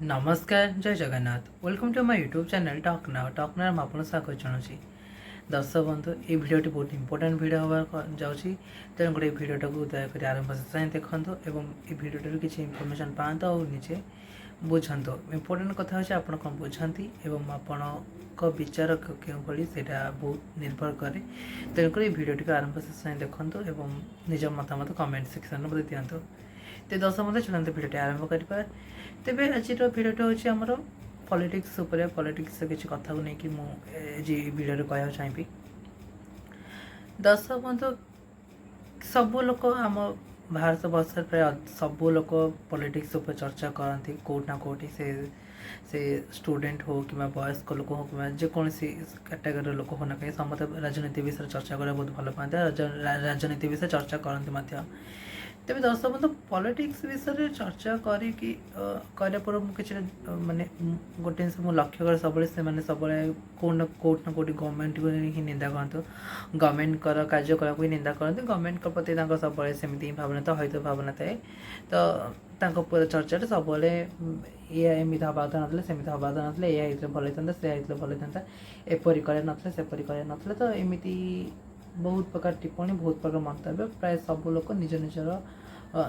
नमस्कार जय Jagannath welcome to my YouTube channel talk now मैं आपको स्वागत जनाऊँगी। दर्शक बंधु ये भिडियोटी बहुत इंपोर्टेंट भिडियो हवा जाऊँगी तेणु गोटे भिडियोटा को दयाकोरी आरंभ शेष जाए देखूँ और ये भिडियोटर किसी इनफर्मेशन पाँच और निजे बुझातु इंपोर्टेंट कथा होची आपण कौन बुझाती और आपण विचार क्यों भली से बहुत निर्भर कै तेणुक भिडियोटी को आरंभ शेष जाए देखूँ और निज मतामत कमेंट सेक्शन में दिखाँ। तो दर्शक बंधु चलते भिडियोटी आरंभ कर तेरे आज भिडियोटा हूँ आमर पॉलिटिक्स पॉलिटिक्स किसी कथा को लेकिन मुझे भिडियो कह चाहिए। दर्शक बंधु सबू लोक आम भारत वर्ष प्राय सबू लोक पॉलिटिक्स उपर चर्चा करती कौटना कौटी से स्टूडेंट हो कि वयस्क लोक हो कि जेकोसी कैटेगोरी लोक होना कहीं समस्त राजनीति विषय चर्चा करा बहुत भल पाते राजनीति विषय चर्चा करती। तेज दर्शक बंधु पॉलिटिक्स विषय चर्चा कर किसी माने गोटे जिन मुझे लक्ष्य करे सब सब कौटना कौटी गवर्नमेंट को ही निंदा करते गवर्नमेंट कार्यकलाप को निंदा करते गवर्नमेंट प्रति सब सेमती भावना तो हईत भावना थाए तो चर्चा सब ये एमती हवा ना सेमती हवा ना ये भल होता से भल होता एपरी कर सेपरी कर तो एमती बहुत प्रकार टिप्पणी बहुत प्रकार मंतव्य प्राय सब लोग निज निजर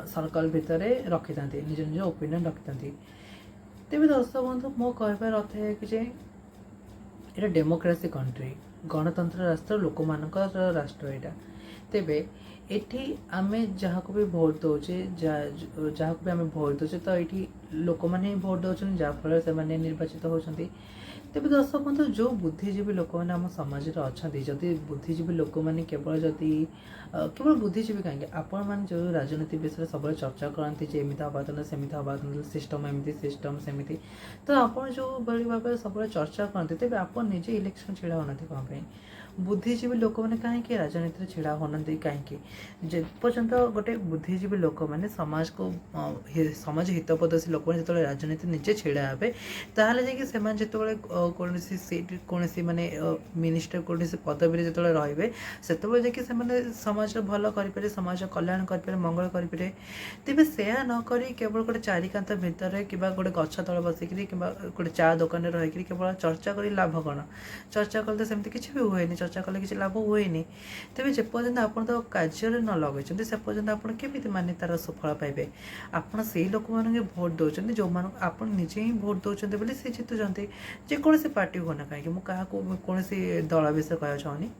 सर्कल भितर रखी था निज निज ओपिनियन रखी था। तेज दर्शक बंधु मो कहबार अर्थ है कि ये डेमोक्रेसी कंट्री गणतंत्र राष्ट्र लोक मान राष्ट्र यहाँ तेबे एठी आमे जहाँ को भी भोट दौचे जहाँ को भी आमे भोट दौचे तो ये लोक मैंने भोट दौरान जहाँफल से निर्वाचित होती। तेज दर्शक बंधु जो बुद्धिजीवी लोक मैंने आम समाज अच्छा जदि बुद्धिजीवी लोक मैंने केवल जदि केवल बुद्धिजीवी कहीं आपण मैंने जो राजनीति विषय सब चर्चा करती एमती हवा ना सेमती हवा सिस्टम एमती सिस्टम सेमती तो आप जो भाई भाव सब चर्चा करते तेज आप निजे इलेक्शन छिड़ा होना कौन पे बुद्धिजीवी लोक मैंने कहीं राजनीति छिड़ा होना कहीं जेपर्यंत गोटे बुद्धिजीवी लोक मैंने समाज को समाज हितपदशी लोक मैंने जो राजनीति निजे छिड़ा हे ताहले जाकि सेमान जेतबेले कोनोसी सीट कोनोसी माने मिनिस्टर कोनोसी पदवी जेतबेले रहिबे सेतबेले जाकि सेमाने समाज भल करिपारे समाज कल्याण करिपारे मंगल करिपारे तेबे सेया न करी केवल गोटे चारिकांत भितर किबा गोटे गछ तळे बसिकरी किबा गोटे चा दुकान रे रहिकरी केवल चर्चा करी लाभ कौन चर्चा कले तो सेमती किछि भी हुएनी चर्चा कले किछि लाभ हुएनी। तेबे जेपर्यंत आपण तो कार्य न लगेछन्ती से पर्यंत आपण केमिति माने तार सफल पाइबे आपण सेही लोक मानके भोट दउछन्ती जो मान आपण निजे ही भोट दउछन्ती बोली से जितुछन्ती जेकोसी पार्टी होना कहीं मुझे क्या कौन दल विषय कह चाहूनी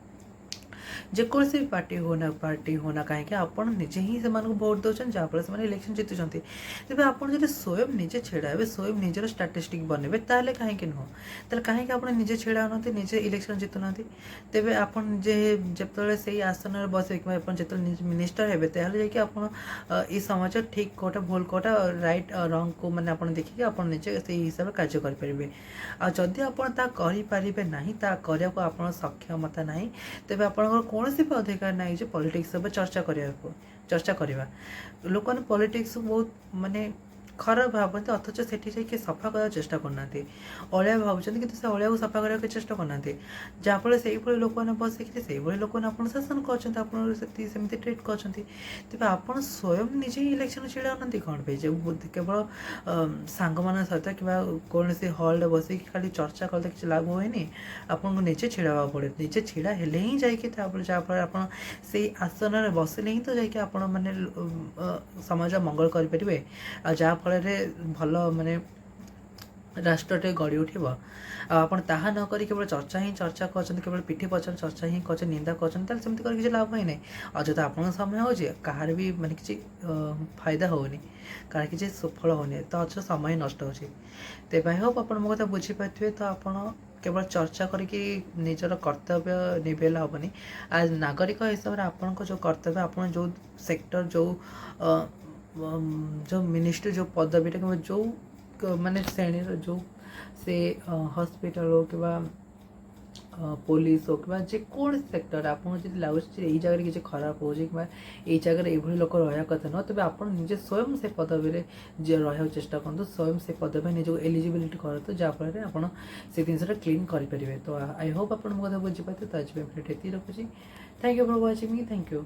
जेकोसी पार्टी होना कहीं आप निजे ही से भोट दौरान जहाँफल से इलेक्शन जीतुंट तेज आप स्वयं निजे छिड़ा हे स्वयं निजर स्टाटिस्टिक बनबे ताले कहीं नुह तेल कहीं आप निजे छिड़ा होना निजे इलेक्शन जीतुना तेज आप जो से आसन में बस जो मिनिस्टर हे जाकि समाज ठीक कोटा भूल कोटा राइट रंग को मैंने आप देखिए आप निजे से हिसाब से कार्य करेंगे आदि आपरे ना करने को आप सक्षमता ना तेज आप कौन भी अधिकार ना पॉलिटिक्स चर्चा करवा लोक मैंने पॉलिटिक्स बहुत माने खराब भावती अथच से सफा करने चेष्टा करना अलिया भावुं कि से अलिया को सफा करने चेष्टा करना जहाँफल से लोक मैंने बसिक से लोक मैंने शासन करमती ट्रिट कर तेज आप स्वयं निजे इलेक्शन छिड़ा होना कौन पे केवल सांग मान सहित कि कौन हल बसिक खाली चर्चा करते किसी लाभ हुए आपको निजे छिड़ा पड़े निजे छिड़ा हेले ही जहाँफल आप आसन में बसिले ही तो जाकि मैंने समाज मंगल करेंगे जहाँफल भल माने राष्ट्रटे गढ़ी उठब आपड़ ताहा न करी केवल चर्चा ही चर्चा कर केवल पिठी पछाड़ चर्चा ही कर निंदा करमती कर किसी लाभ ही ना अजथा आप समय हो कहार भी माने किसी फायदा होनी कह किसी सफल होनी तो अच्छा समय नष्ट हो तेज आई होप आप मो कथा बुझीपारे तो आप केवल चर्चा करके निजर कर्तव्य निभेला हेनी आज नागरिक हिसाब से आपण जो कर्तव्य आप जो सेक्टर जो मिनिस्टर जो पदवीटा कि जो माने श्रेणी जो से हॉस्पिटल हो कि पुलिस हो कि जेकोसी सेक्टर आपको लगे ये जगह किसी खराब हो कि जगह ये लोक रहा कथा नुह तेज आप निजे स्वयं से पदवी रहा चेष्टा करूँ स्वयं से पदवी निज एलिजिबिलिटी करते जहाँफल आप जिनसा क्लीन करेंगे। तो आई होप आप कथा बुझीपारे तो आज भिडियो रखुच्छी। Thank you for watching me. Thank you.